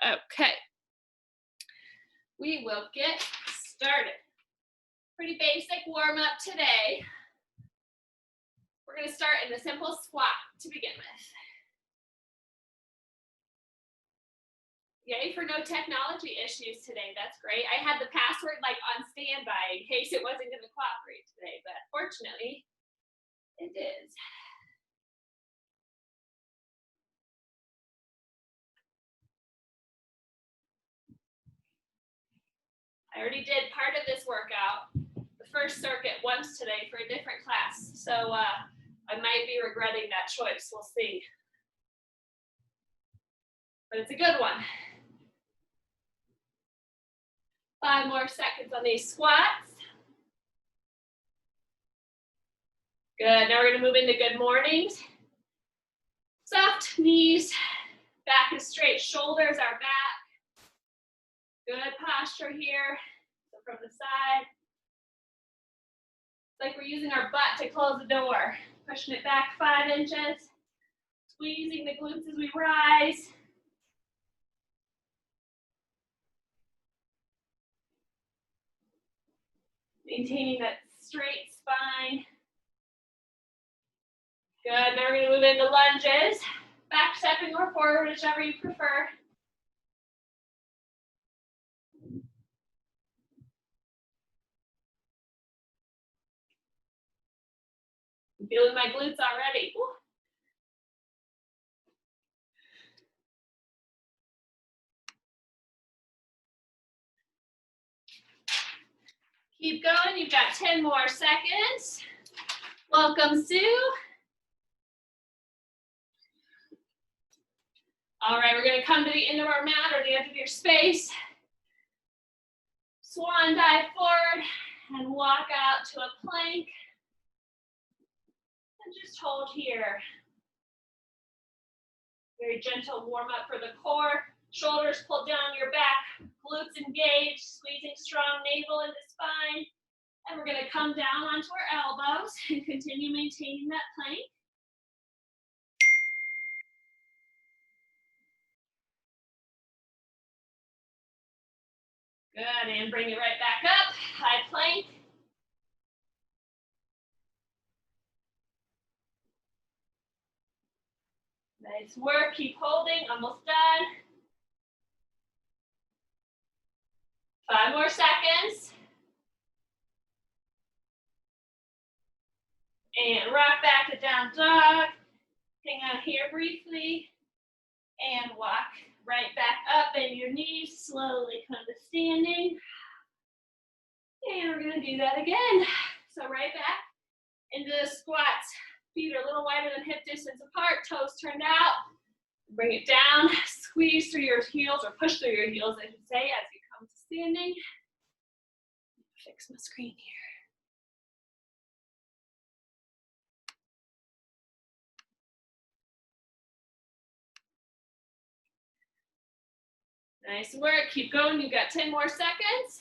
Okay. We will get started. Pretty basic warm up today. We're going to start in the simple squat to begin with. Yay for no technology issues today. That's great. I had the password like on standby in case it wasn't going to cooperate today, but fortunately it is. I already did part of this workout, the first circuit, once today for a different class. So I might be regretting that choice. We'll see. But it's a good one. 5 more seconds on these squats. Good. Now we're going to move into good mornings. Soft knees, back is straight, shoulders are back. Good posture here. So from the side. It's like we're using our butt to close the door. Pushing it back 5 inches. Squeezing the glutes as we rise. Maintaining that straight spine. Good. Now we're going to move into lunges. Back stepping or forward, whichever you prefer. I'm feeling my glutes already. Woo. Keep going. You've got 10 more seconds. Welcome, Sue. All right, we're going to come to the end of our mat or the edge of your space. Swan dive forward and walk out to a plank. And just hold here. Very gentle warm up for the core. Shoulders pull down your back, glutes engaged, squeezing strong navel into spine. And we're going to come down onto our elbows and continue maintaining that plank. Good, and bring it right back up, high plank. Nice work, keep holding, almost done. 5 more seconds. And rock back to down dog. Hang on here briefly. And walk right back up, bend your knees, slowly come to standing. And we're gonna do that again. So right back into the squats. Feet are a little wider than hip distance apart, toes turned out. Bring it down, squeeze through your heels, or push through your heels, I should say, as you come to standing. Fix my screen here. Nice work, keep going, you've got 10 more seconds.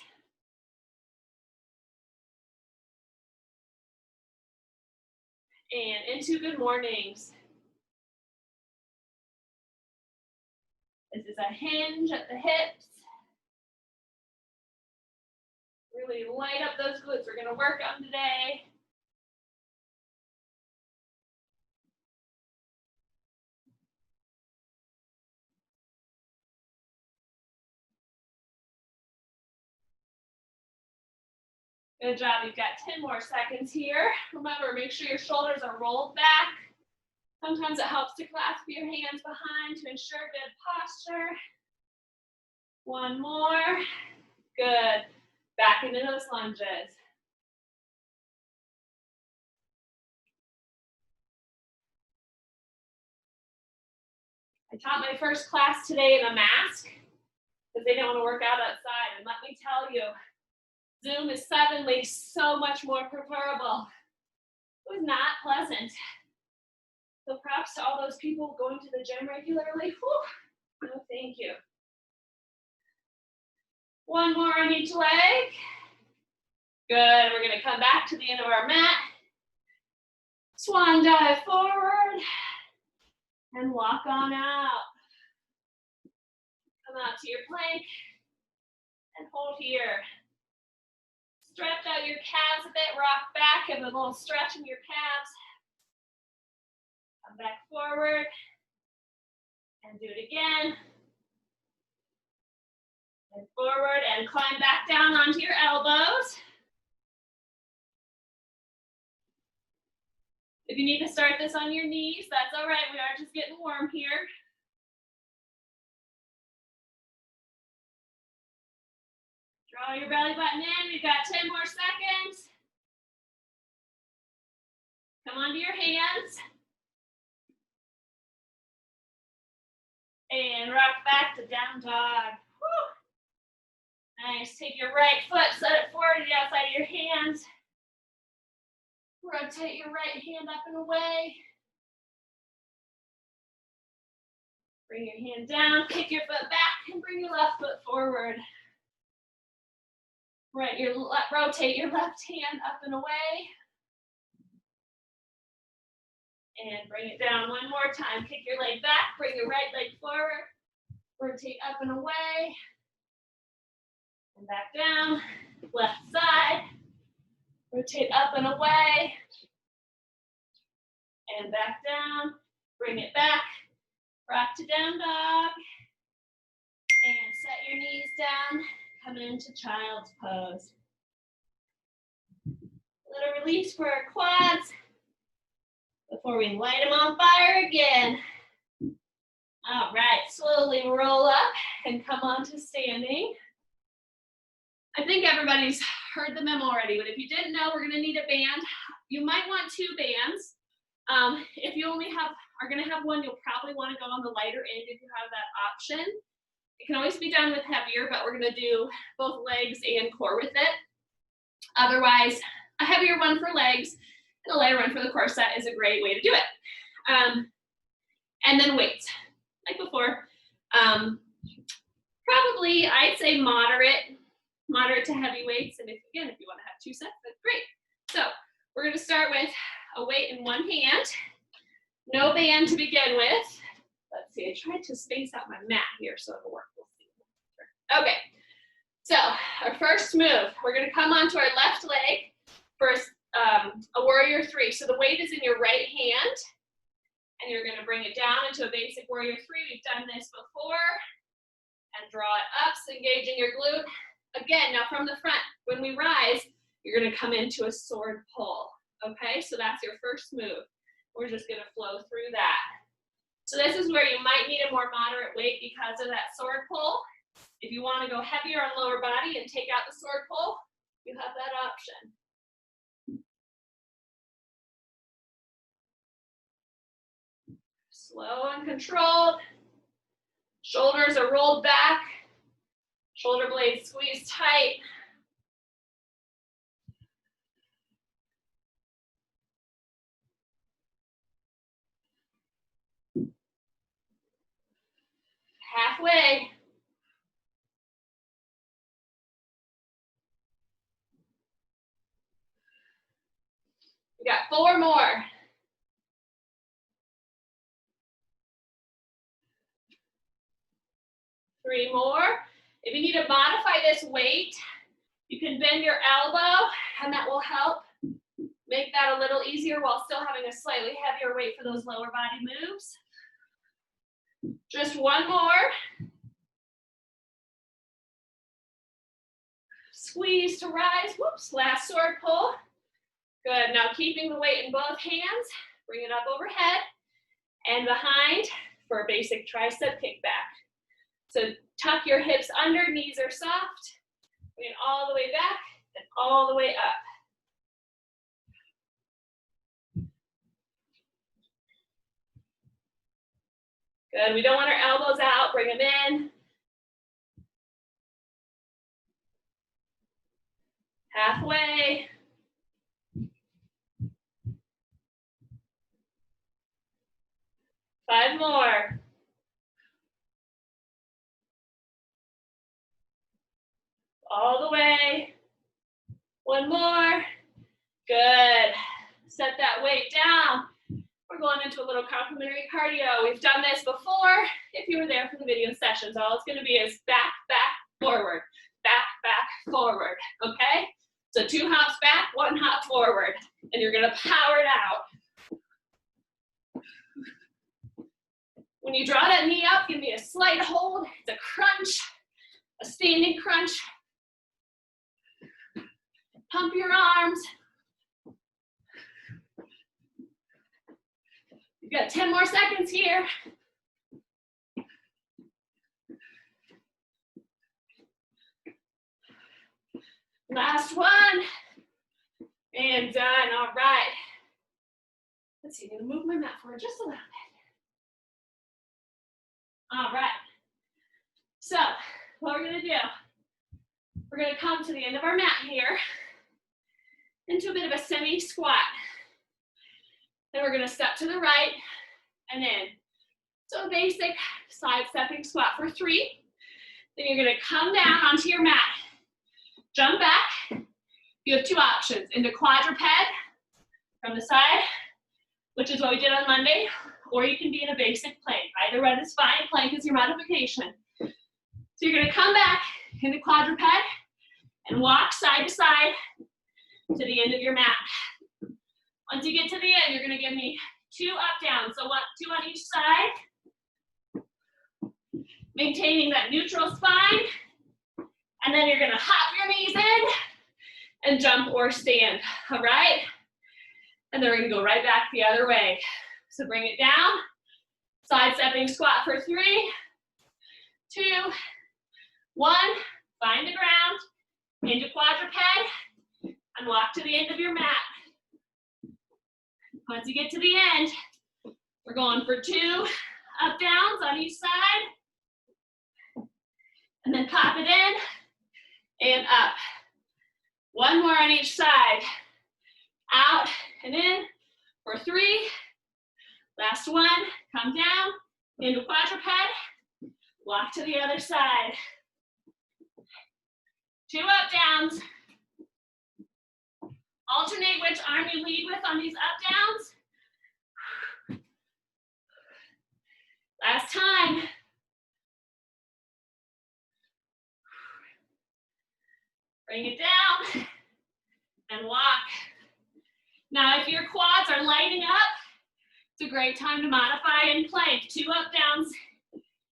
And into good mornings. This is a hinge at the hips. Really light up those glutes we're gonna work on today. Good job, you've got 10 more seconds here. Remember, make sure your shoulders are rolled back. Sometimes it helps to clasp your hands behind to ensure good posture. 1 more, good. Back into those lunges. I taught my first class today in a mask because they didn't want to work out outside. And let me tell you, Zoom is suddenly so much more preferable. It was not pleasant. So props to all those people going to the gym regularly. Whew. No, thank you. 1 more on each leg. Good, we're gonna come back to the end of our mat. Swan dive forward and walk on out. Come out to your plank and hold here. Stretch out your calves a bit, rock back, have a little stretch in your calves. Come back forward and do it again. And forward and climb back down onto your elbows. If you need to start this on your knees, that's all right. We are just getting warm here. Draw your belly button in. We've got 10 more seconds. Come onto your hands. And rock back to down dog. Woo. Nice. Take your right foot, set it forward to the outside of your hands. Rotate your right hand up and away. Bring your hand down, kick your foot back, and bring your left foot forward. Rotate your left hand up and away. And bring it down one more time. Kick your leg back, bring your right leg forward. Rotate up and away. And back down. Left side. Rotate up and away. And back down. Bring it back. Rock to down dog. And set your knees down. Come into child's pose. A little release for our quads before we light them on fire again. All right, slowly roll up and come on to standing. I think everybody's heard the memo already, but if you didn't know, we're gonna need a band. You might want 2 bands. If you only are gonna have one, you'll probably wanna go on the lighter end if you have that option. It can always be done with heavier, but we're gonna do both legs and core with it. Otherwise, a heavier one for legs and a lighter one for the core set is a great way to do it. And then weights, like before. Probably, I'd say moderate to heavy weights. And if you wanna have 2 sets, that's great. So we're gonna start with a weight in one hand, no band to begin with. Let's see, I tried to space out my mat here so it'll work. We'll see. Okay, so our first move, we're gonna come onto our left leg for a warrior 3. So the weight is in your right hand, and you're gonna bring it down into a basic warrior 3. We've done this before, and draw it up, so engaging your glute. Again, now from the front, when we rise, you're gonna come into a sword pull, okay? So that's your first move. We're just gonna flow through that. So this is where you might need a more moderate weight because of that sword pull. If you want to go heavier on lower body and take out the sword pull, you have that option. Slow and controlled. Shoulders are rolled back. Shoulder blades squeezed tight. Halfway. We got 4 more. Three more. If you need to modify this weight, you can bend your elbow, and that will help make that a little easier while still having a slightly heavier weight for those lower body moves. Just one more. Squeeze to rise. Whoops, last sword pull. Good, now keeping the weight in both hands, bring it up overhead and behind for a basic tricep kickback. So tuck your hips under, knees are soft, bring it all the way back and all the way up. Good, we don't want our elbows out, bring them in. Halfway. Five more. All the way. One more. Good. Set that weight down. We're going on into a little complementary cardio. We've done this before if you were there for the video sessions. All it's going to be is back, back, forward, back, back, forward, okay? So 2 hops back, 1 hop forward, and you're going to power it out. When you draw that knee up, give me a slight hold. It's a crunch, a standing crunch. Pump your arms. You've got 10 more seconds here. Last one. And done. All right. Let's see, I'm going to move my mat forward just a little bit. All right. So, what we're going to do, we're going to come to the end of our mat here into a bit of a semi-squat. Then we're going to step to the right and in. So, a basic side-stepping squat for 3. Then you're going to come down onto your mat. Jump back. You have 2 options, into quadruped from the side, which is what we did on Monday, or you can be in a basic plank. Either one is fine. Plank is your modification. So you're going to come back into quadruped and walk side to side to the end of your mat. Once you get to the end, you're going to give me 2 up downs. So 2 on each side, maintaining that neutral spine. And then you're going to hop your knees in and jump or stand, all right? And then we're going to go right back the other way. So bring it down, side-stepping squat for 3, 2, 1. Find the ground, into quadruped, and walk to the end of your mat. Once you get to the end, we're going for 2 up downs on each side, and then pop it in and up. 1 more on each side. Out and in for 3. Last one. Come down into quadruped. Walk to the other side. 2 up downs. Alternate which arm you lead with on these up downs. Last time. Bring it down and walk. Now, if your quads are lighting up, it's a great time to modify in plank. 2 up downs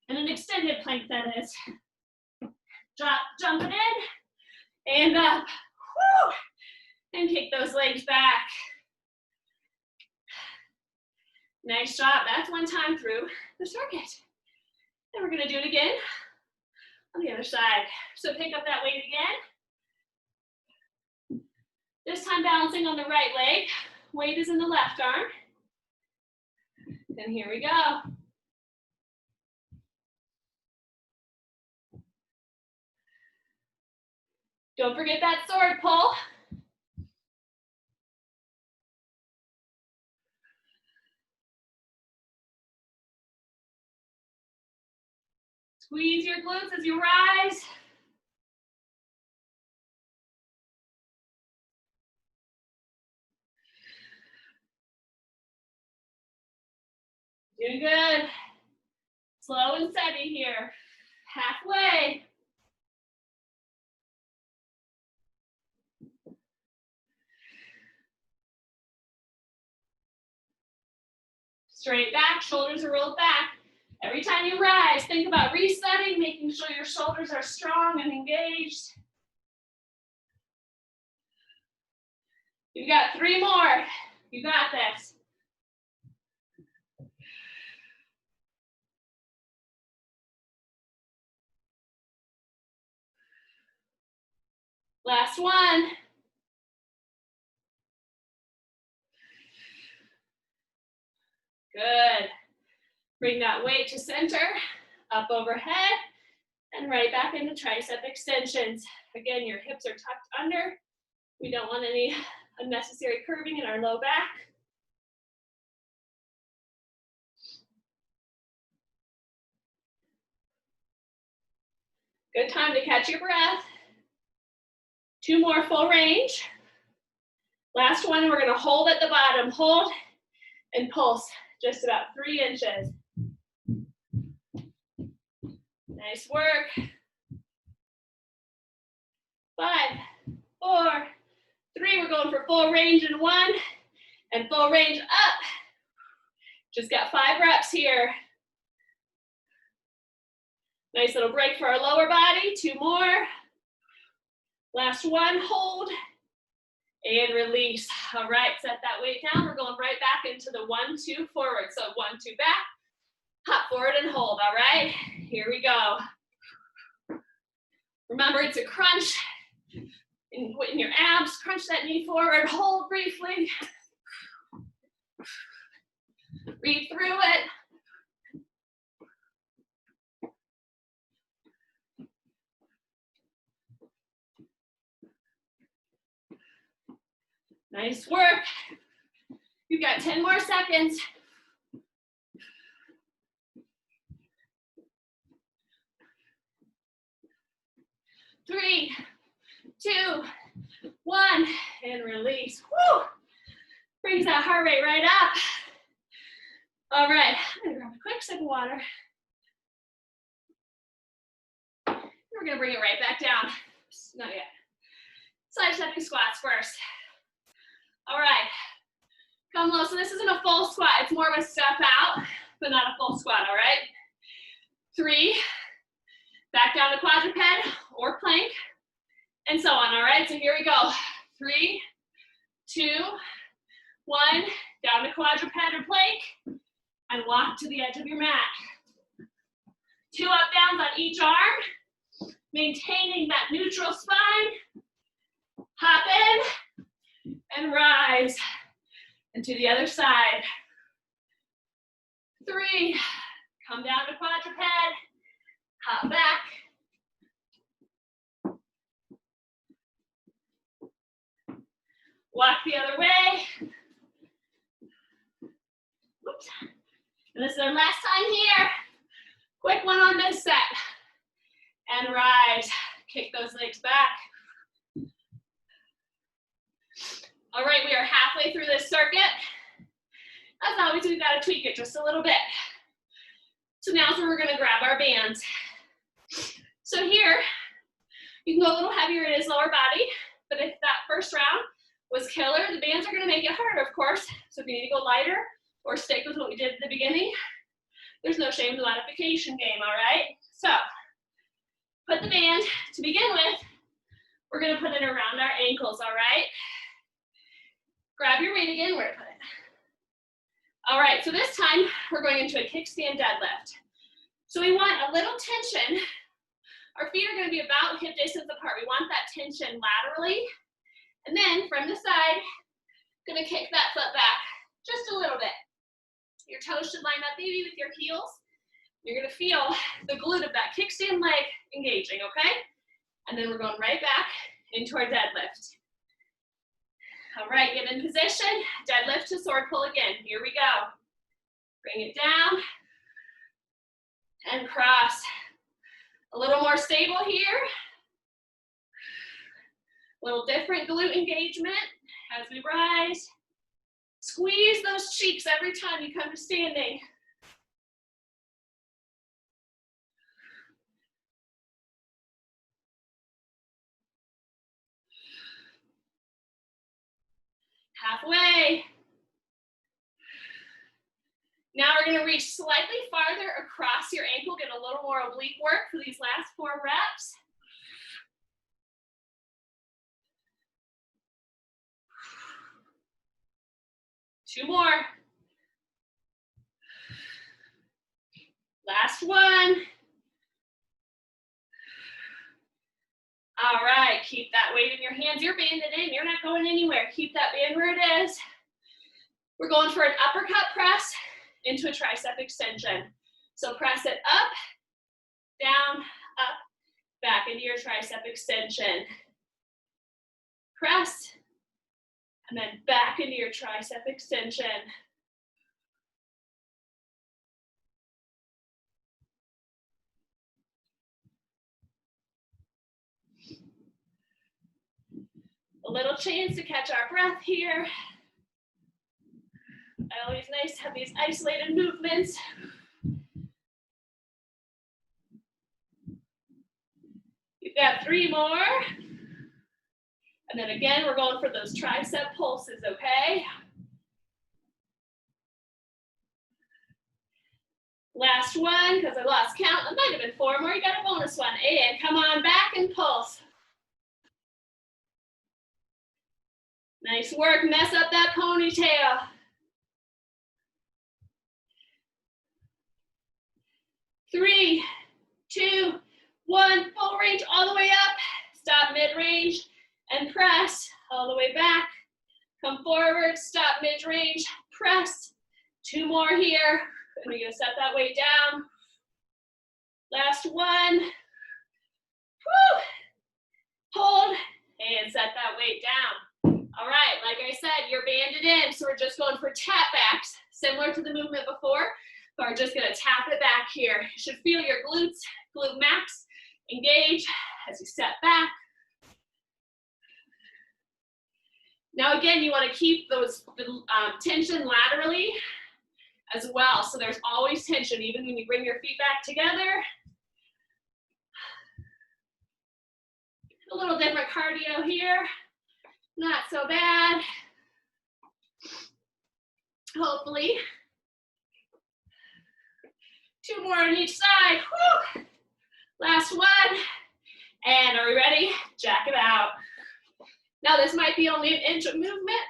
and an extended plank, that is. Drop, jump it in and up. Woo! And kick those legs back. Nice job. That's 1 time through the circuit. And we're going to do it again on the other side. So pick up that weight again. This time balancing on the right leg. Weight is in the left arm. And here we go. Don't forget that sword pull. Squeeze your glutes as you rise. Doing good. Slow and steady here. Halfway. Straight back, shoulders are rolled back. Every time you rise, think about resetting, making sure your shoulders are strong and engaged. You've got 3 more. You got this. Last one. Good. Bring that weight to center, up overhead, and right back into tricep extensions. Again, your hips are tucked under. We don't want any unnecessary curving in our low back. Good time to catch your breath. 2 more full range. Last one, we're gonna hold at the bottom. Hold and pulse just about 3 inches. Nice work. 5, 4, 3. We're going for full range in 1 and full range up. Just got 5 reps here. Nice little break for our lower body. 2 more. Last one, hold and release. All right, set that weight down. We're going right back into the 1, 2 forward. So 1, 2 back, hop forward and hold. All right, here we go. Remember, it's a crunch in your abs. Crunch that knee forward, hold briefly. Breathe through it. Nice work. You've got 10 more seconds. Three, 2, 1, and release. Woo! Brings that heart rate right up. All right, I'm gonna grab a quick sip of water. We're gonna bring it right back down. Not yet. Side stepping squats first. All right, come low. So this isn't a full squat. It's more of a step out, but not a full squat, all right? 3, back down to quadruped or plank, and so on, all right? So here we go. 3, 2, 1, down to quadruped or plank, and walk to the edge of your mat. 2 up downs on each arm, maintaining that neutral spine. Hop in and rise. And to the other side. 3, come down to quadruped, hop back. Walk the other way. Oops. And this is our last time here. Quick one on this set. And rise. Kick those legs back. All right, we are halfway through this circuit. As always, we've got to tweak it just a little bit. So now's where we're going to grab our bands. So here, you can go a little heavier in his lower body, but if that first round was killer, the bands are going to make it harder, of course. So if you need to go lighter or stick with what we did at the beginning, there's no shame in the modification game, all right? So put the band, to begin with, we're going to put it around our ankles, all right? Grab your weight again, where to put it. All right, so this time we're going into a kickstand deadlift. So we want a little tension. Our feet are going to be about hip distance apart. We want that tension laterally. And then from the side, going to kick that foot back just a little bit. Your toes should line up maybe with your heels. You're going to feel the glute of that kickstand leg engaging, okay? And then we're going right back into our deadlift. All right, get in position, deadlift to sword pull again. Here we go. Bring it down and cross. A little more stable here. A little different glute engagement as we rise. Squeeze those cheeks every time you come to standing. Halfway. Now we're going to reach slightly farther across your ankle, get a little more oblique work for these last 4 reps. Two more. Last one. All right, keep that weight in your hands. You're banded in, you're not going anywhere. Keep that band where it is. We're going for an uppercut press into a tricep extension. So press it up, down, up, back into your tricep extension. Press, and then back into your tricep extension. A little chance to catch our breath here. Always nice to have these isolated movements. You've got 3 more. And then again, we're going for those tricep pulses, okay? Last one, because I lost count. It might have been 4 more. You got a bonus one. And come on back and pulse. Nice work. Mess up that ponytail. 3, 2, 1. Full range all the way up. Stop mid-range and press all the way back. Come forward. Stop mid-range. Press. 2 more here. And we're going to set that weight down. Last one. Woo. Hold and set that weight down. All right, like I said, you're banded in, so we're just going for tap backs, similar to the movement before, but we're just going to tap it back here. You should feel your glutes, glute max, engage as you step back. Now again, you want to keep those tension laterally as well. So there's always tension, even when you bring your feet back together. A little different cardio here. Not so bad. Hopefully. 2 more on each side. Woo. Last one. And are we ready? Jack it out. Now this might be only an inch of movement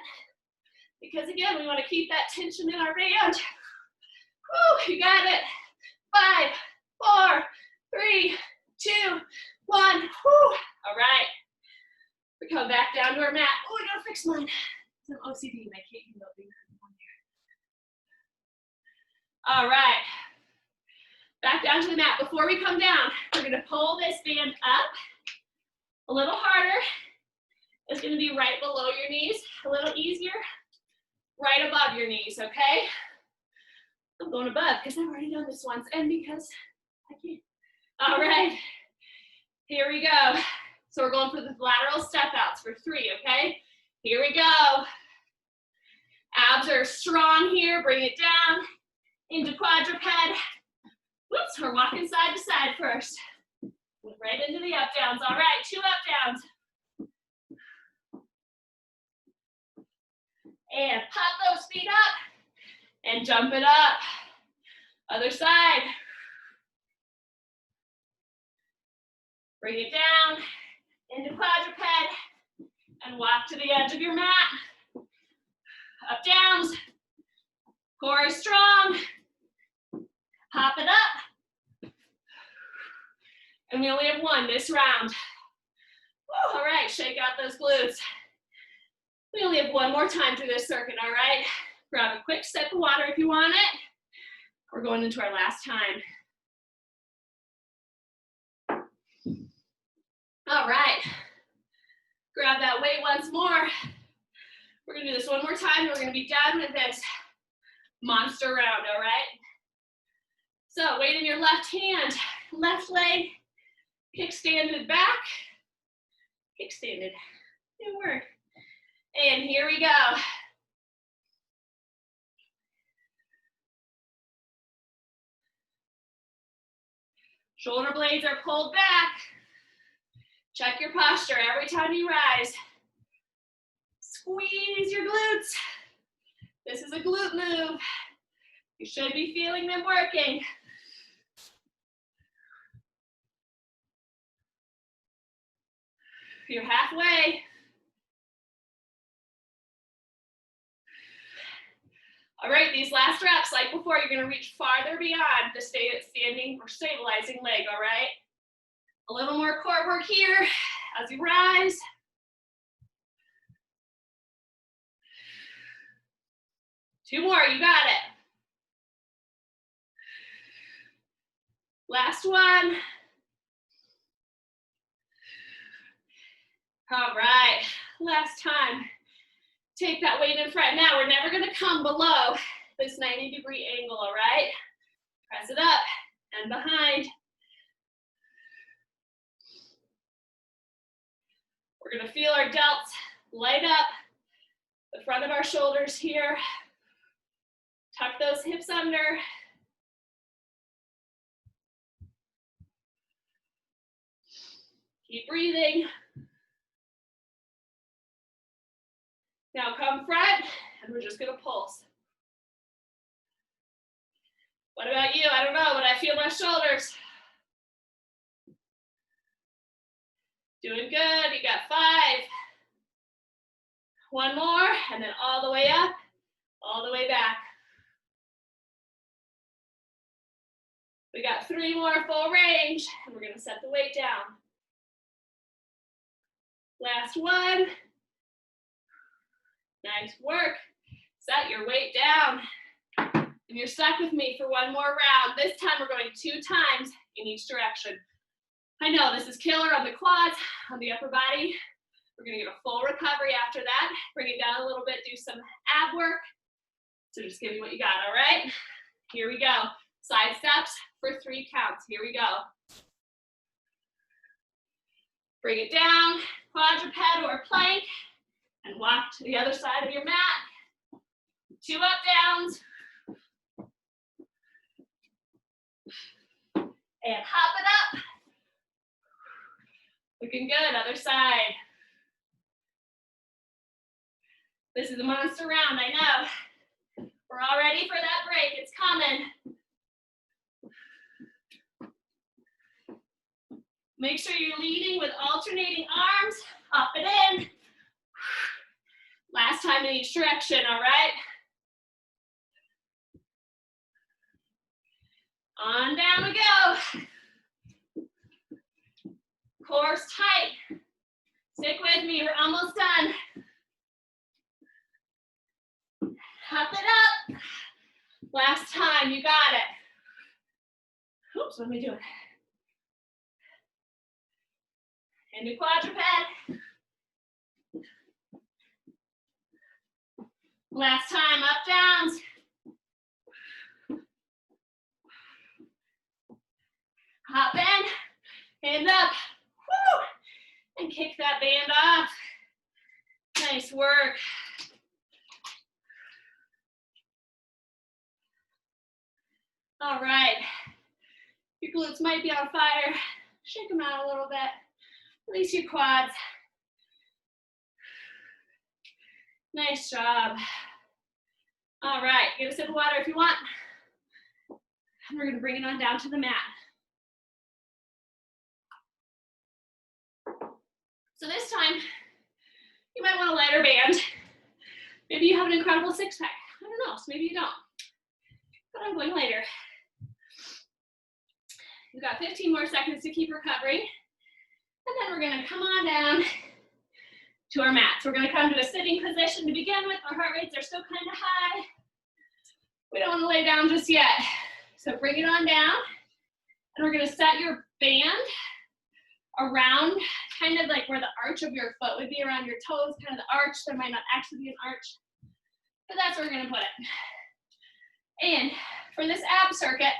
because again, we want to keep that tension in our band. Woo, you got it. 5, 4, 3, 2, 1. Woo. All right. We come back down to our mat. Oh, I gotta fix mine. Some OCD, and I can't even open one here. All right. Back down to the mat. Before we come down, we're gonna pull this band up a little harder. It's gonna be right below your knees. A little easier, right above your knees, okay? I'm going above because I've already done this once and because I can't. All right, here we go. So we're going for the lateral step outs for 3, okay? Here we go. Abs are strong here. Bring it down into quadruped. Whoops, we're walking side to side first. Right into the up downs. All right, 2 up downs. And pop those feet up and jump it up. Other side. Bring it down into quadruped and walk to the edge of your mat. Up downs. Core is strong. Hop it up. And we only have 1 this round. Woo, all right, shake out those glutes. We only have 1 more time through this circuit, all right? Grab a quick sip of water if you want it. We're going into our last time. All right. Grab that weight once more. We're gonna do this 1 more time, and we're gonna be done with this monster round, all right? So weight in your left hand, left leg, kickstanded back, kickstanded, new word. And here we go. Shoulder blades are pulled back. Check your posture every time you rise. Squeeze your glutes. This is a glute move. You should be feeling them working. You're halfway. All right, these last reps, like before, you're gonna reach farther beyond the standing or stabilizing leg, all right? A little more core work here as you rise. Two more, you got it. Last one. All right, last time. Take that weight in front. Now, we're never gonna come below this 90-degree angle, all right? Press it up and behind. We're gonna feel our delts light up, the front of our shoulders here. Tuck those hips under. Keep breathing. Now come front, and we're just gonna pulse. What about you? I don't know, but I feel my shoulders. Doing good, you got 5. One more, and then all the way up, all the way back. We got 3 more full range, and we're gonna set the weight down. Last one. Nice work. Set your weight down. And you're stuck with me for one more round. This time we're going 2 times in each direction. I know this is killer on the quads, on the upper body. We're gonna get a full recovery after that. Bring it down a little bit, do some ab work. So just give me what you got, all right? Here we go. Side steps for 3 counts. Here we go. Bring it down, quadruped or plank, and walk to the other side of your mat. 2 up downs. And hop it up. Looking good, other side. This is a monster round, I know. We're all ready for that break, it's coming. Make sure you're leading with alternating arms, up and in. Last time in each direction, all right? On down we go. Core's tight. Stick with me, we're almost done. Hop it up. Last time, you got it. Oops, what am I doing? Into quadruped. Last time, up downs. Hop in, hand up. Woo! And kick that band off. Nice work. All right. Your glutes might be on fire. Shake them out a little bit. Release your quads. Nice job. All right, get a sip of water if you want. And we're gonna bring it on down to the mat. So this time, you might want a lighter band. Maybe you have an incredible 6-pack. I don't know, so maybe you don't. But I'm going lighter. We've got 15 more seconds to keep recovering. And then we're gonna come on down to our mats. We're gonna come to a sitting position to begin with. Our heart rates are still kind of high. We don't wanna lay down just yet. So bring it on down. And we're gonna set your band around kind of like where the arch of your foot would be, around your toes, kind of the arch. There might not actually be an arch, but that's where we're gonna put it. And for this ab circuit,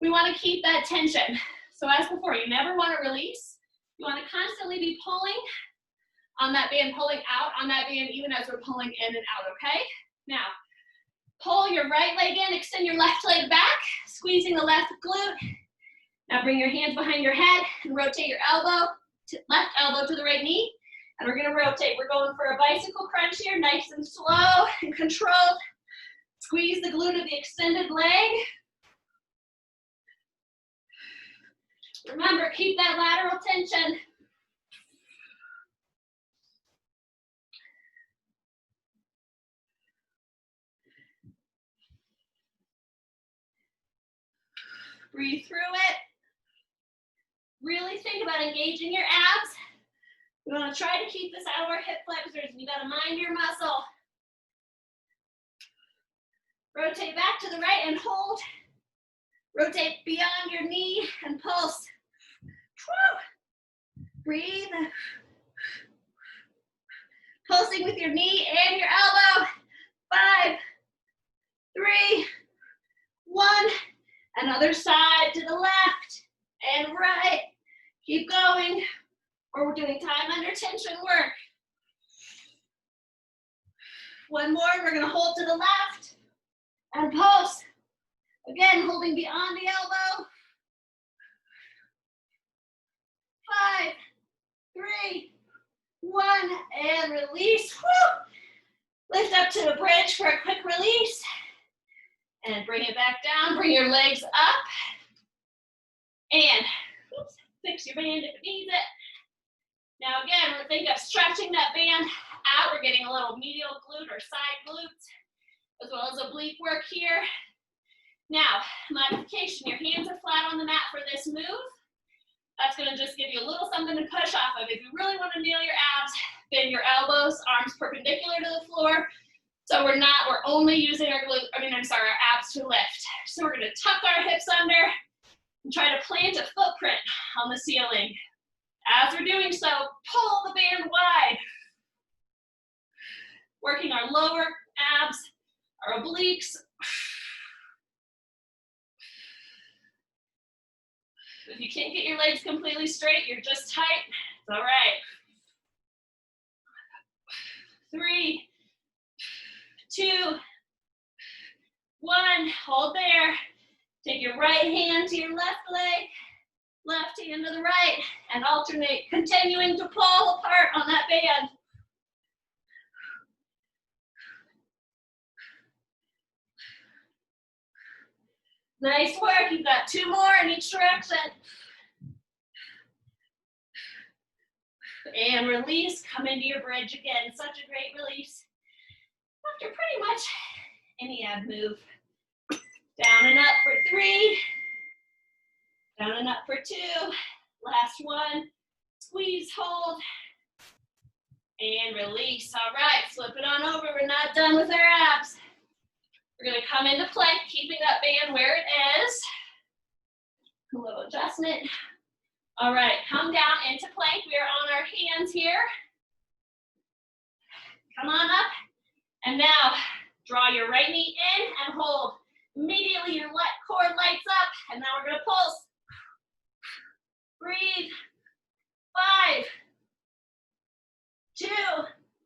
we wanna keep that tension. So as before, you never wanna release. You wanna constantly be pulling on that band, pulling out on that band, even as we're pulling in and out, okay? Now, pull your right leg in, extend your left leg back, squeezing the left glute. Now bring your hands behind your head and rotate your left elbow to the right knee. And we're gonna rotate. We're going for a bicycle crunch here, nice and slow and controlled. Squeeze the glute of the extended leg. Remember, keep that lateral tension. Breathe through it. Really think about engaging your abs. We want to try to keep this out of our hip flexors. You got to mind your muscle. Rotate back to the right and hold. Rotate beyond your knee and pulse. Woo. Breathe. Pulsing with your knee and your elbow. 5, 3, 1. Another side to the left and right. Keep going. Or we're doing time under tension work. One more, we're gonna hold to the left and pulse. Again, holding beyond the elbow. 5, 3, 1, and release. Woo! Lift up to the bridge for a quick release. And bring it back down. Bring your legs up. And oops, fix your band if it needs it. Now again, we're thinking of stretching that band out. We're getting a little medial glute or side glutes, as well as oblique work here. Now, modification, your hands are flat on the mat for this move. That's gonna just give you a little something to push off of. If you really wanna nail your abs, bend your elbows, arms perpendicular to the floor. So we're only using our abs to lift. So we're gonna tuck our hips under and try to plant a footprint on the ceiling. As we're doing so, pull the band wide. Working our lower abs, our obliques. If you can't get your legs completely straight, you're just tight, it's all right. 3, 2, 1, hold there. Take your right hand to your left leg, left hand to the right, and alternate, continuing to pull apart on that band. Nice work, you've got 2 more in each direction. And release, come into your bridge again. Such a great release after pretty much any ab move. Down and up for 3. Down and up for 2. Last one. Squeeze, hold. And release. All right, flip it on over. We're not done with our abs. We're gonna come into plank, keeping that band where it is. A little adjustment. All right, come down into plank. We are on our hands here. Come on up. And now, draw your right knee in and hold. Immediately your core lights up. And now we're gonna pulse. Breathe. 5, 2,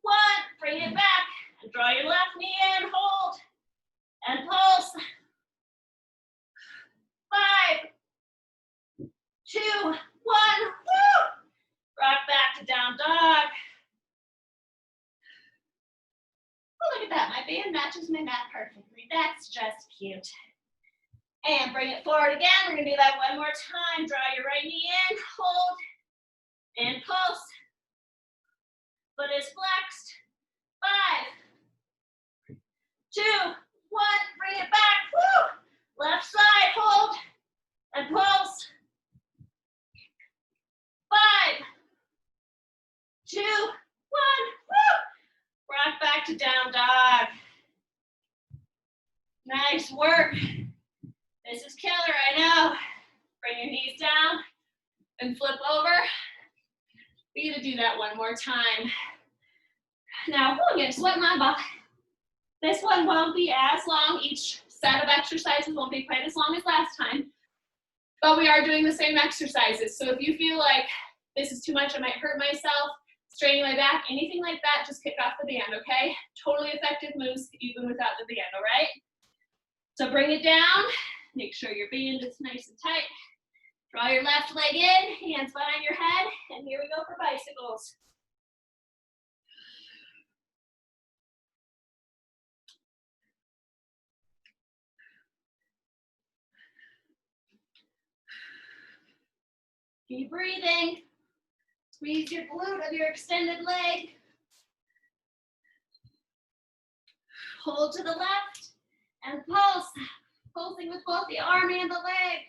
1. Bring it back. And draw your left knee in, hold. And pulse. 5, 2, 1. Woo! Rock back to down dog. Oh, look at that. My band matches my mat perfectly. That's just cute. And bring it forward again. We're going to do that one more time. Draw your right knee in, hold, and pulse. Foot is flexed. 5, 2, 1. Bring it back. Woo! Left side, hold, and pulse. 5, 2, 1. Woo! Rock back to down dog. Nice work. This is killer, I know. Bring your knees down and flip over. We're gonna do that one more time. Now, I'm gonna sweat my butt. This one won't be as long. Each set of exercises won't be quite as long as last time, but we are doing the same exercises. So if you feel like this is too much, I might hurt myself, straining my back, anything like that, just kick off the band, okay? Totally effective moves even without the band, all right? So bring it down. Make sure your band is nice and tight. Draw your left leg in, hands behind your head, and here we go for bicycles. Keep breathing. Squeeze your glute of your extended leg. Hold to the left and pulse. Pulsing with both the arm and the leg.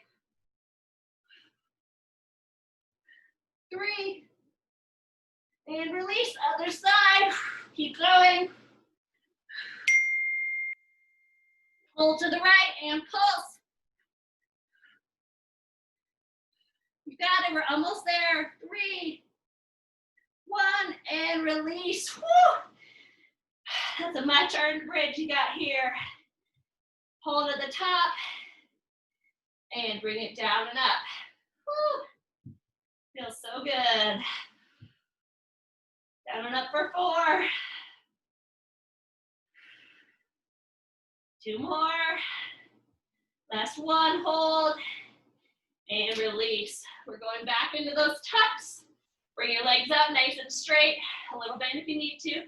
3. And release, other side. Keep going. Hold to the right and pulse. You got it, we're almost there. 3, 1, and release. Woo! That's a much earned bridge you got here. Hold at the top and bring it down and up. Woo! Feels so good. Down and up for 4. 2 more. Last one, hold, and release. We're going back into those tucks. Bring your legs up nice and straight, a little bend if you need to.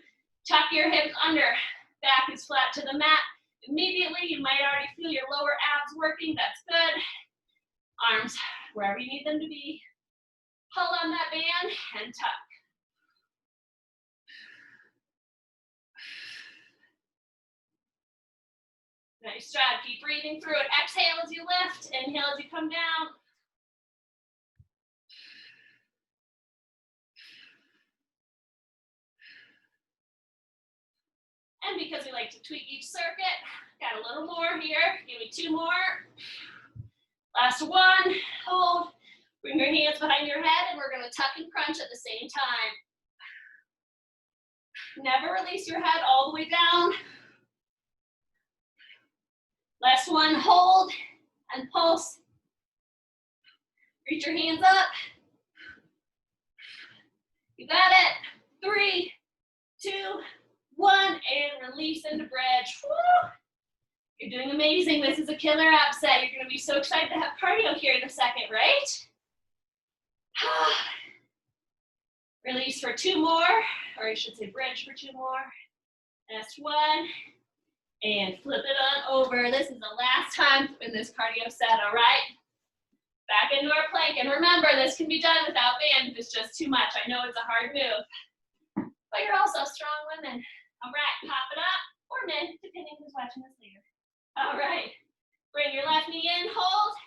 Tuck your hips under, back is flat to the mat. Immediately, you might already feel your lower abs working, that's good. Arms wherever you need them to be. Pull on that band and tuck. Nice job, keep breathing through it. Exhale as you lift, inhale as you come down. And because we like to tweak each circuit, got a little more here. Give me 2 more. Last one, hold. Bring your hands behind your head and we're gonna tuck and crunch at the same time. Never release your head all the way down. Last one, hold and pulse. Reach your hands up. You got it. 3, 2, 1, and release into bridge. Woo! You're doing amazing. This is a killer ab set. You're gonna be so excited to have cardio here in a second, right? Release for 2 more, or I should say bridge for 2 more. Last one, and flip it on over. This is the last time in this cardio set, all right? Back into our plank, and remember, this can be done without band if it's just too much. I know it's a hard move, but you're also strong women. All right, pop it up, or men, depending who's watching this later. All right, bring your left knee in, hold,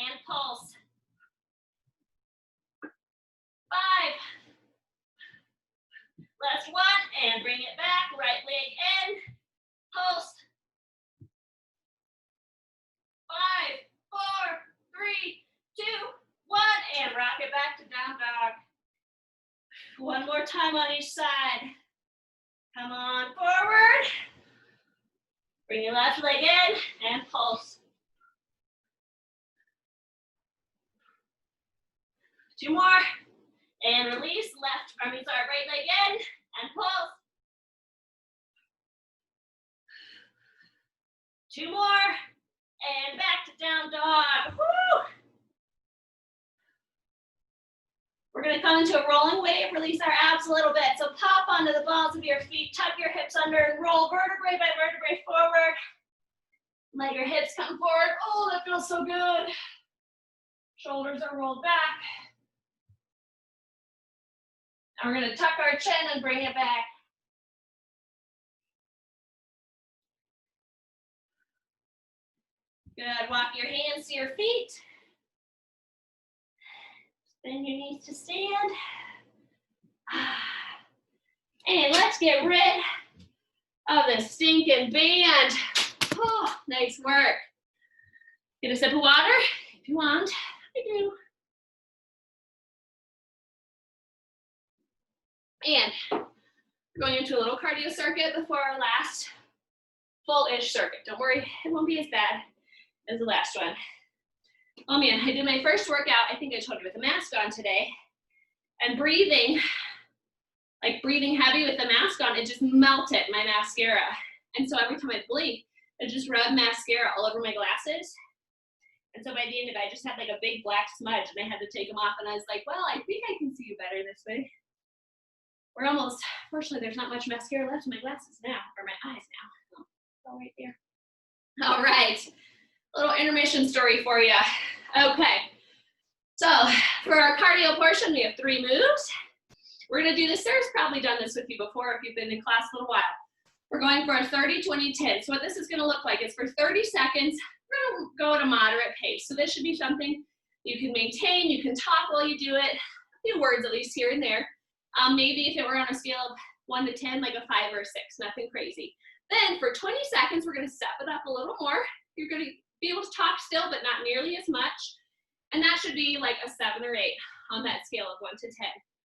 and pulse. 5. Last one, and bring it back, right leg in, pulse. 5, 4, 3, 2, 1, and rock it back to down dog. One more time on each side. Come on forward. Bring your left leg in and pulse. 2 more. And release, right leg in and pulse. 2 more. And back to down dog. Woo! We're gonna come into a rolling wave, release our abs a little bit. So pop onto the balls of your feet, tuck your hips under and roll vertebrae by vertebrae forward. Let your hips come forward. Oh, that feels so good. Shoulders are rolled back. And we're gonna tuck our chin and bring it back. Good, walk your hands to your feet. Bend your knees to stand. And let's get rid of the stinking band. Oh, nice work. Get a sip of water if you want. I do. And we're going into a little cardio circuit before our last full-ish circuit. Don't worry, it won't be as bad as the last one. Oh man, I did my first workout, I think I told you, with a mask on today. And breathing, like breathing heavy with the mask on, it just melted my mascara. And so every time I blink, it just rubbed mascara all over my glasses. And so by the end of it, I just had like a big black smudge and I had to take them off. And I was like, well, I think I can see you better this way. We're almost, fortunately, there's not much mascara left in my glasses now, or my eyes now. Oh, it's all right there. All right, little intermission story for you. Okay, so for our cardio portion, we have 3 moves. We're gonna do this, Sarah's probably done this with you before if you've been in class a little while. We're going for a 30, 20, 10. So what this is gonna look like is for 30 seconds, we're gonna go at a moderate pace. So this should be something you can maintain, you can talk while you do it, a few words at least here and there. Maybe if it were on a scale of 1 to 10, like a 5 or a 6, nothing crazy. Then for 20 seconds, we're gonna step it up a little more. You're gonna be able to talk still, but not nearly as much. And that should be like a 7 or 8 on that scale of 1 to 10.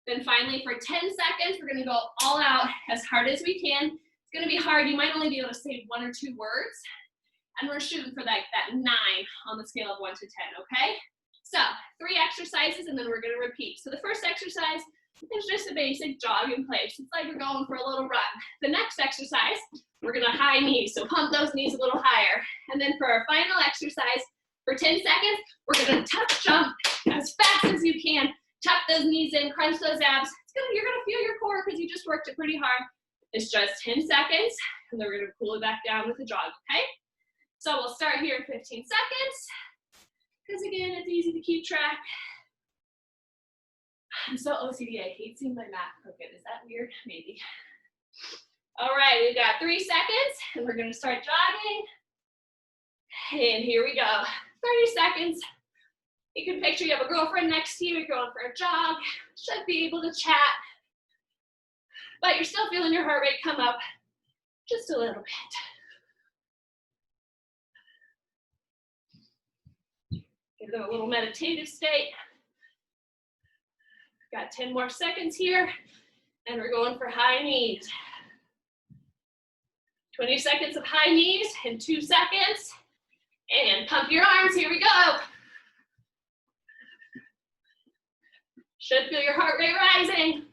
Then finally, for 10 seconds, we're gonna go all out as hard as we can. It's gonna be hard. You might only be able to say 1 or 2 words. And we're shooting for that 9 on the scale of 1 to 10, okay? So 3 exercises and then we're gonna repeat. So the first exercise, It's just a basic jog in place. It's like we're going for a little run. The next exercise, we're gonna high knees, so pump those knees a little higher. And then for our final exercise, for 10 seconds, we're gonna tuck jump as fast as you can. Tuck those knees in, crunch those abs. You're gonna feel your core because you just worked it pretty hard. It's just 10 seconds, and then we're gonna cool it back down with a jog, okay? So we'll start here in 15 seconds, because again, it's easy to keep track. I'm so OCD, I hate seeing my math crooked. Is that weird? Maybe. All right, we've got 3 seconds, and we're gonna start jogging. And here we go, 30 seconds. You can picture you have a girlfriend next to you, you're going for a jog, should be able to chat, but you're still feeling your heart rate come up just a little bit. Give them a little meditative state. Got 10 more seconds here, and we're going for high knees. 20 seconds of high knees in 2 seconds, and pump your arms, here we go. Should feel your heart rate rising.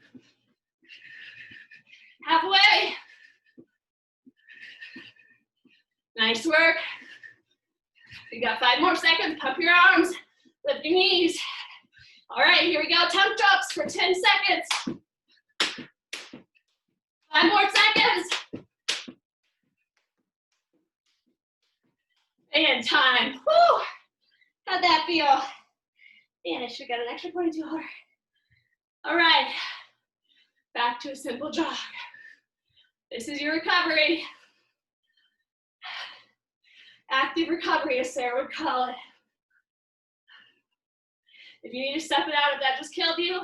Halfway. Nice work. You got 5 more seconds. Pump your arms. Lift your knees. All right, here we go. Tongue jumps for 10 seconds. 5 more seconds. And time. Whew. How'd that feel? Man, I should have got an extra 22 hour. All right, back to a simple jog. This is your recovery. Active recovery, as Sarah would call it. If you need to step it out, if that just killed you,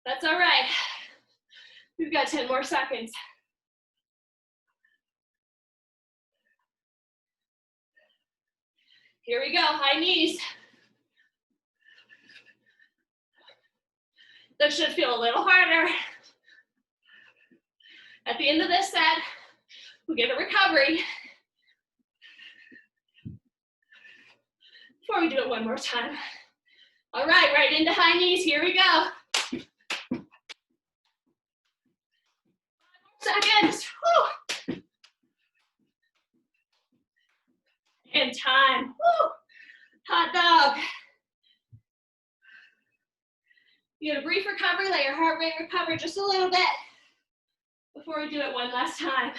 that's all right. We've got 10 more seconds. Here we go, high knees. That should feel a little harder. At the end of this set, we'll get a recovery. Before we do it one more time. All right, right into high knees, here we go. 5 more seconds. Woo. And time. Woo. Hot dog. You get a brief recovery, let your heart rate recover just a little bit before we do it one last time.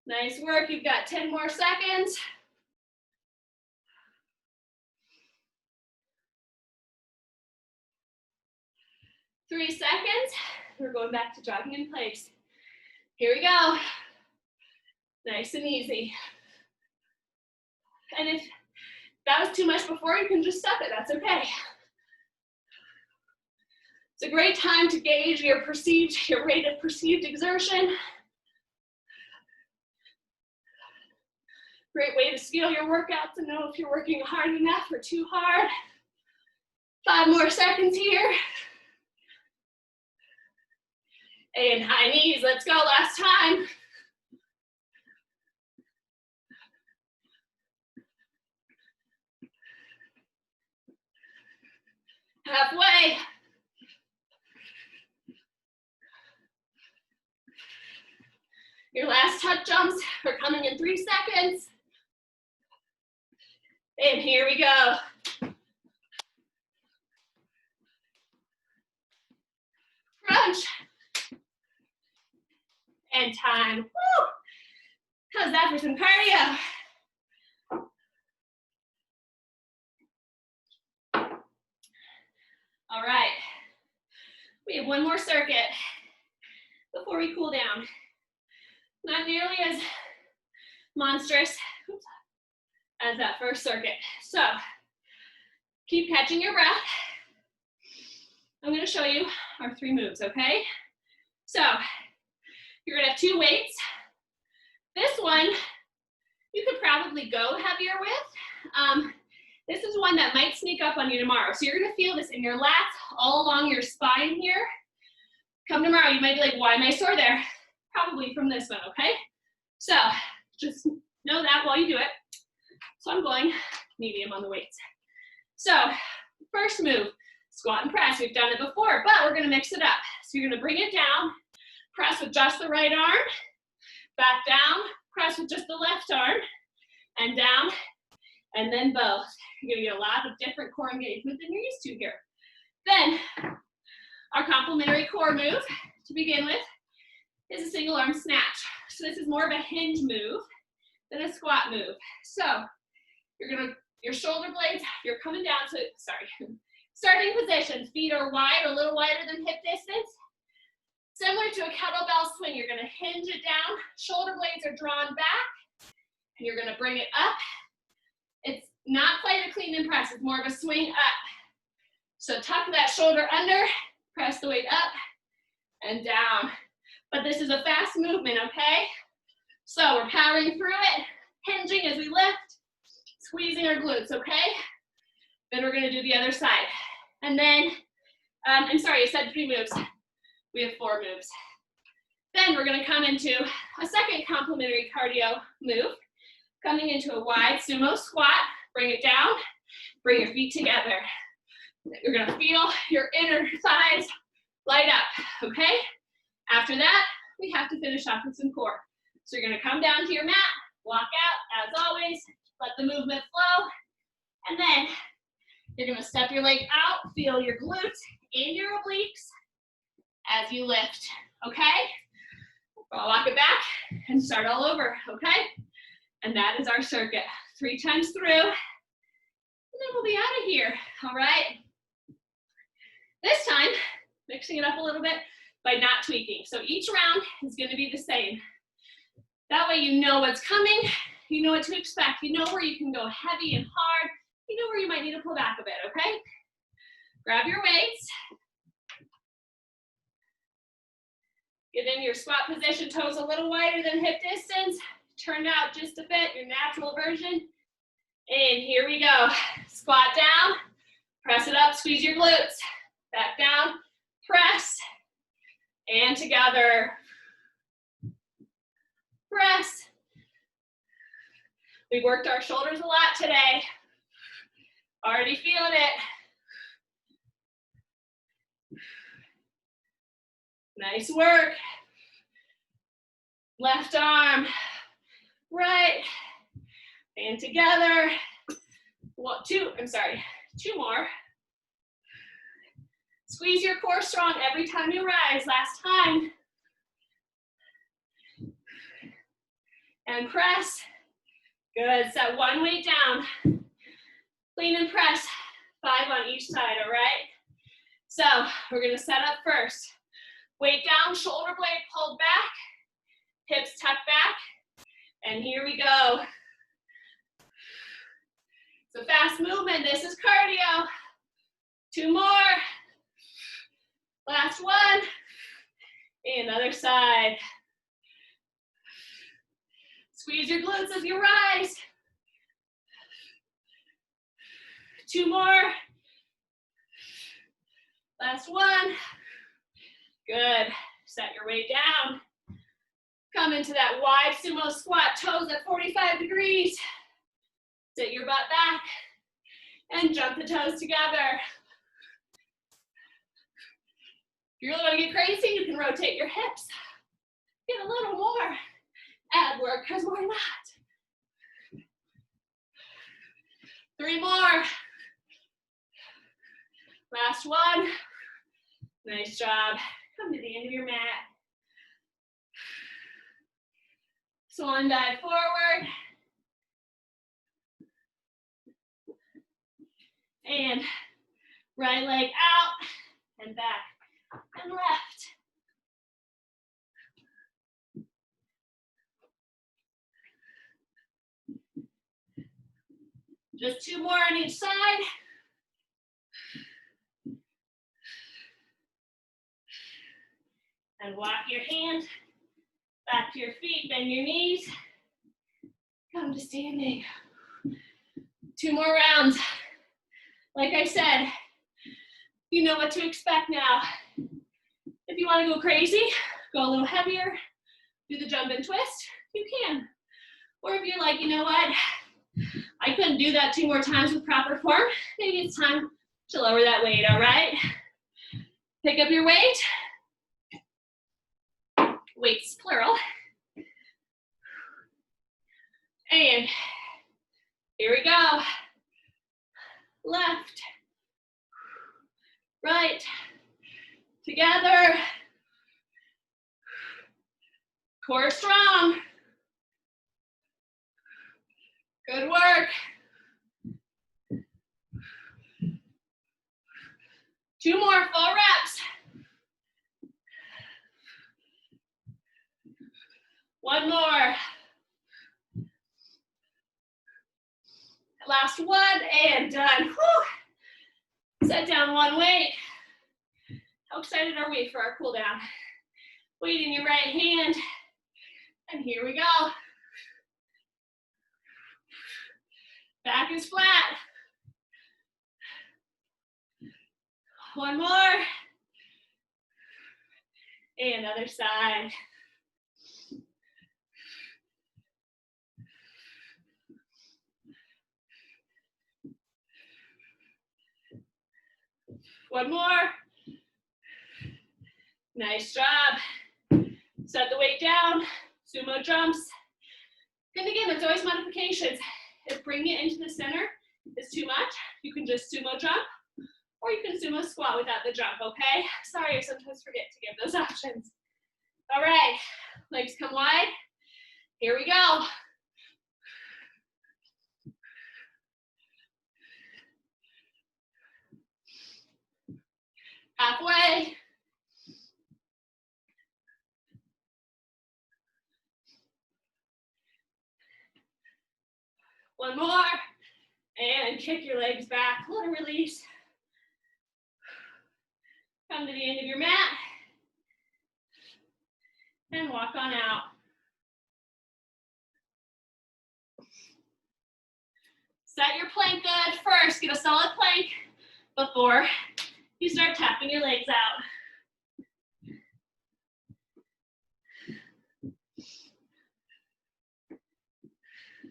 Nice work, you've got 10 more seconds. Three seconds, we're going back to jogging in place. Here we go. Nice and easy. And if that was too much before, you can just stop it, that's okay. It's a great time to gauge your rate of perceived exertion. Great way to scale your workouts and know if you're working hard enough or too hard. 5 more seconds here. And high knees, let's go, last time. Halfway. Your last tuck jumps are coming in 3 seconds. And here we go. Crunch. And time. Woo! How's that for some cardio? All right. We have one more circuit before we cool down. Not nearly as monstrous as that first circuit. So keep catching your breath. I'm going to show you our 3 moves, okay? So you're going to have 2 weights. This one you could probably go heavier with. This is one that might sneak up on you tomorrow. So you're going to feel this in your lats all along your spine here. Come tomorrow, you might be like, why am I sore there? Probably from this one, okay? So just know that while you do it. So I'm going medium on the weights. So first move, squat and press. We've done it before, but we're gonna mix it up. So you're gonna bring it down, press with just the right arm, back down, press with just the left arm, and down, and then both. You're gonna get a lot of different core engagement than you're used to here. Then, our complementary core move to begin with is a single arm snatch. So this is more of a hinge move than a squat move. So your shoulder blades, you're coming down, so starting position, feet are wide, a little wider than hip distance. Similar to a kettlebell swing, you're gonna hinge it down, shoulder blades are drawn back, and you're gonna bring it up. It's not quite a clean and press, it's more of a swing up. So tuck that shoulder under, press the weight up and down. But this is a fast movement, okay? So we're powering through it, hinging as we lift, squeezing our glutes, okay? Then we're gonna do the other side. And then, I'm sorry, I said 3 moves. We have 4 moves. Then we're gonna come into a second complementary cardio move, coming into a wide sumo squat. Bring it down, bring your feet together. You're gonna feel your inner thighs light up, okay? After that, we have to finish off with some core. So you're gonna come down to your mat, walk out, as always, let the movement flow, and then you're gonna step your leg out, feel your glutes and your obliques as you lift, okay? I'll walk it back and start all over, okay? And that is our circuit. 3 times through, and then we'll be out of here, all right? This time, mixing it up a little bit by not tweaking. So each round is gonna be the same. That way you know what's coming, you know what to expect, you know where you can go heavy and hard, you know where you might need to pull back a bit, okay? Grab your weights. Get in your squat position, toes a little wider than hip distance. Turn out just a bit, your natural version. And here we go. Squat down, press it up, squeeze your glutes. Back down, press, and together. Press. We worked our shoulders a lot today. Already feeling it. Nice work. Left arm, right, and together. 2 more. Squeeze your core strong every time you rise. Last time. And press. Good. Set 1 weight down. Clean and press. 5 on each side, all right? So we're gonna set up first. Weight down, shoulder blade pulled back, hips tucked back, and here we go. It's a fast movement, this is cardio. 2 more. Last one. And other side. Squeeze your glutes as you rise. 2 more. Last one. Good. Set your weight down. Come into that wide sumo squat, toes at 45 degrees. Sit your butt back and jump the toes together. If you really want to get crazy, you can rotate your hips. Get a little more ab work, because why not? 3 more. Last one. Nice job. Come to the end of your mat. Swan dive forward. And right leg out and back and left. Just 2 more on each side. And walk your hand back to your feet, bend your knees. Come to standing. 2 more rounds. Like I said, you know what to expect now. If you want to go crazy, go a little heavier, do the jump and twist, you can. Or if you're like, you know what, I couldn't do that 2 more times with proper form. Maybe it's time to lower that weight, all right? Pick up your weight. Weights plural. And here we go. Left, right, together. Core strong. Good work. 2 more full reps. 1 more. Last one and done. Whew. Set down 1 weight. How excited are we for our cool down? Weight in your right hand. And here we go. Back is flat. 1 more. And other side. One more. Nice job. Set the weight down. Sumo jumps. And again, there's always modifications. If bringing it into the center is too much, you can just sumo jump, or you can sumo squat without the jump, okay? Sorry, I sometimes forget to give those options. All right, legs come wide. Here we go. Halfway. One more. And kick your legs back. Let it release. Come to the end of your mat. And walk on out. Set your plank good first. Get a solid plank before you start tapping your legs out.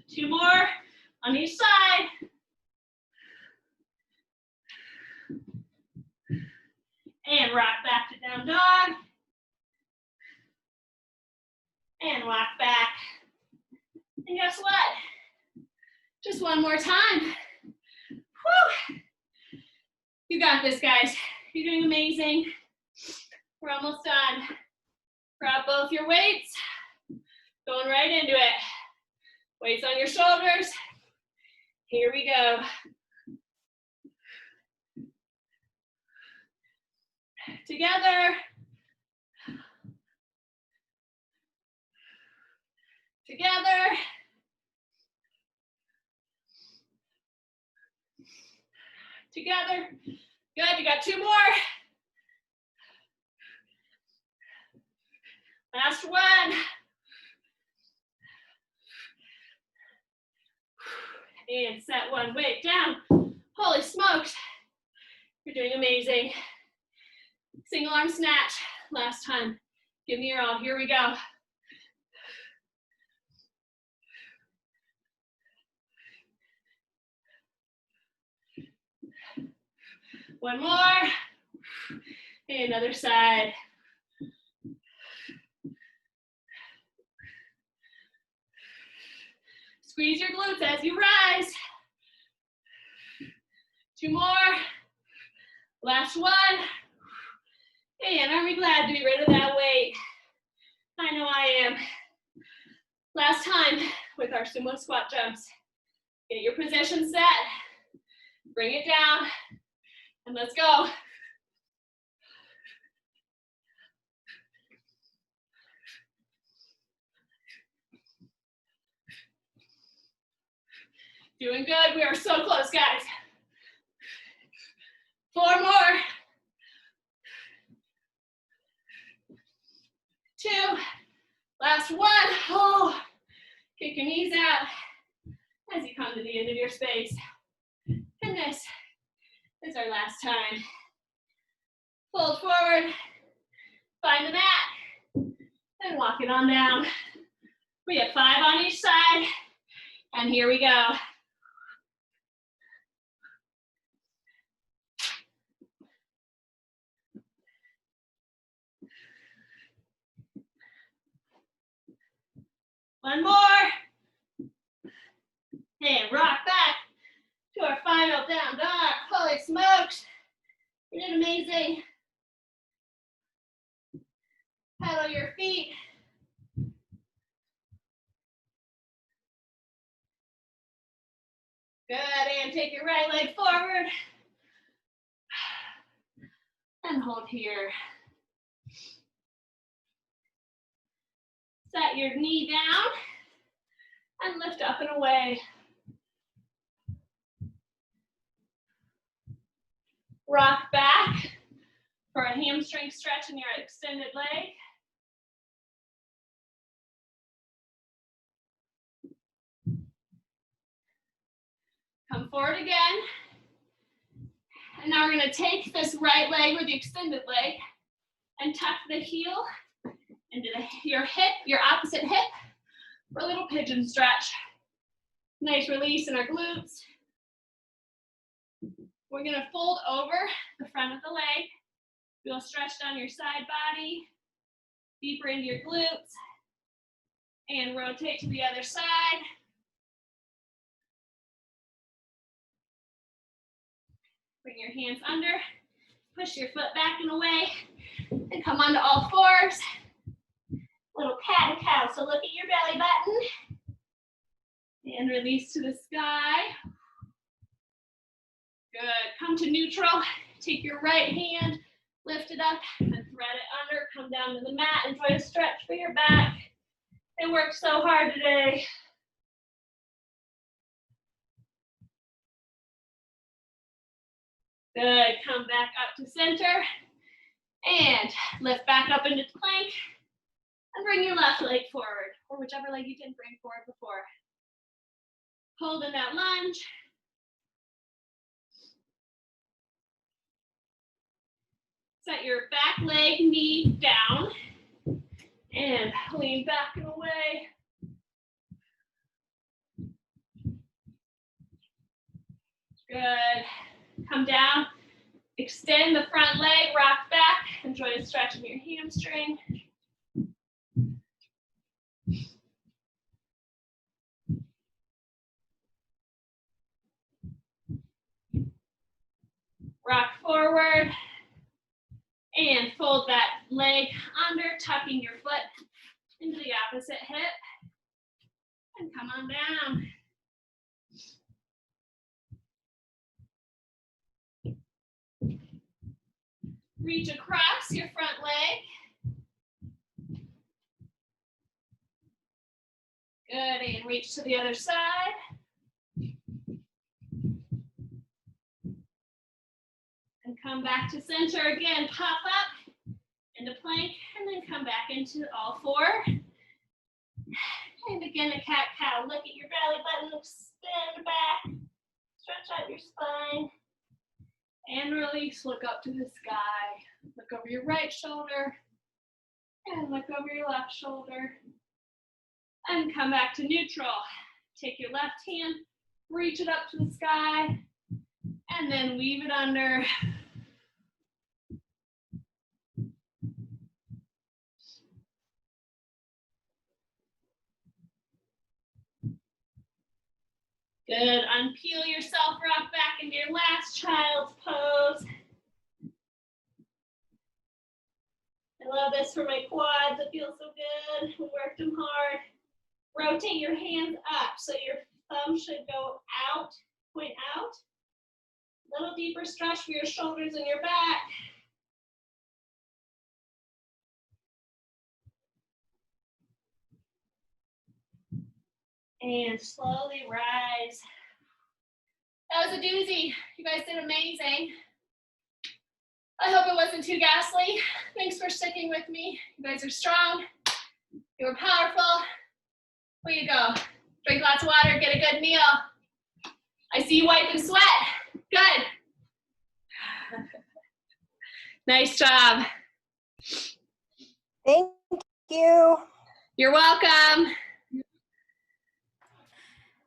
Two more on each side. And rock back to down dog. And walk back. And guess what? Just one more time. Whew. You got this, guys. You're doing amazing. We're almost done. Grab both your weights. Going right into it. Weights on your shoulders. Here we go. Together. Together. Together. Good, you got two more. Last one. And set one weight down. Holy smokes. You're doing amazing. Single arm snatch. Last time. Give me your all. Here we go. One more. And another side. Squeeze your glutes as you rise. Two more. Last one. And aren't we glad to be rid of that weight? I know I am. Last time with our sumo squat jumps. Get your position set. Bring it down. And let's go. Doing good. We are so close, guys. 4 more. 2. Last one. Oh, kick your knees out as you come to the end of your space. And this is our last time. Fold forward. Find the mat. And walk it on down. We have 5 on each side. And here we go. One more. And rock back to our final down dog. Holy smokes. You did amazing. Pedal your feet. Good, and take your right leg forward. And hold here. Set your knee down and lift up and away. Rock back for a hamstring stretch in your extended leg. Come forward again. And now we're going to take this right leg with the extended leg and tuck the heel into your hip, your opposite hip, for a little pigeon stretch. Nice release in our glutes. We're going to fold over the front of the leg. You'll stretch down your side body, deeper into your glutes, and rotate to the other side. Bring your hands under, push your foot back and away, and come onto all fours. Little cat and cow, so look at your belly button. And release to the sky. Good, come to neutral. Take your right hand, lift it up, and thread it under. Come down to the mat, enjoy a stretch for your back. They worked so hard today. Good, come back up to center. And lift back up into plank. And bring your left leg forward, or whichever leg you didn't bring forward before. Hold in that lunge. Set your back leg, knee down, and lean back and away. Good. Come down, extend the front leg, rock back, enjoy a stretch in your hamstring. Rock forward and fold that leg under, tucking your foot into the opposite hip. And come on down. Reach across your front leg. Good, and reach to the other side. And come back to center again, pop up into plank, and then come back into all four. And again, a cat-cow. Look at your belly button, extend back, stretch out your spine. And release, look up to the sky. Look over your right shoulder. And look over your left shoulder. And come back to neutral. Take your left hand, reach it up to the sky, and then weave it under. Good, unpeel yourself, rock back into your last child's pose. I love this for my quads, it feels so good. We worked them hard. Rotate your hands up, so your thumb should go out, point out. A little deeper stretch for your shoulders and your back. And slowly rise. That was a doozy. You guys did amazing. I hope it wasn't too ghastly. Thanks for sticking with me. You guys are strong. You were powerful. Way to go. Drink lots of water, get a good meal. I see you wiping sweat. Good. Nice job. Thank you. You're welcome.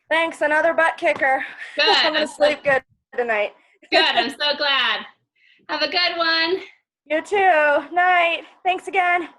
Thanks, another butt kicker. Good. I'm gonna sleep good tonight. Good, I'm so glad. Have a good one. You too. Night. Thanks again.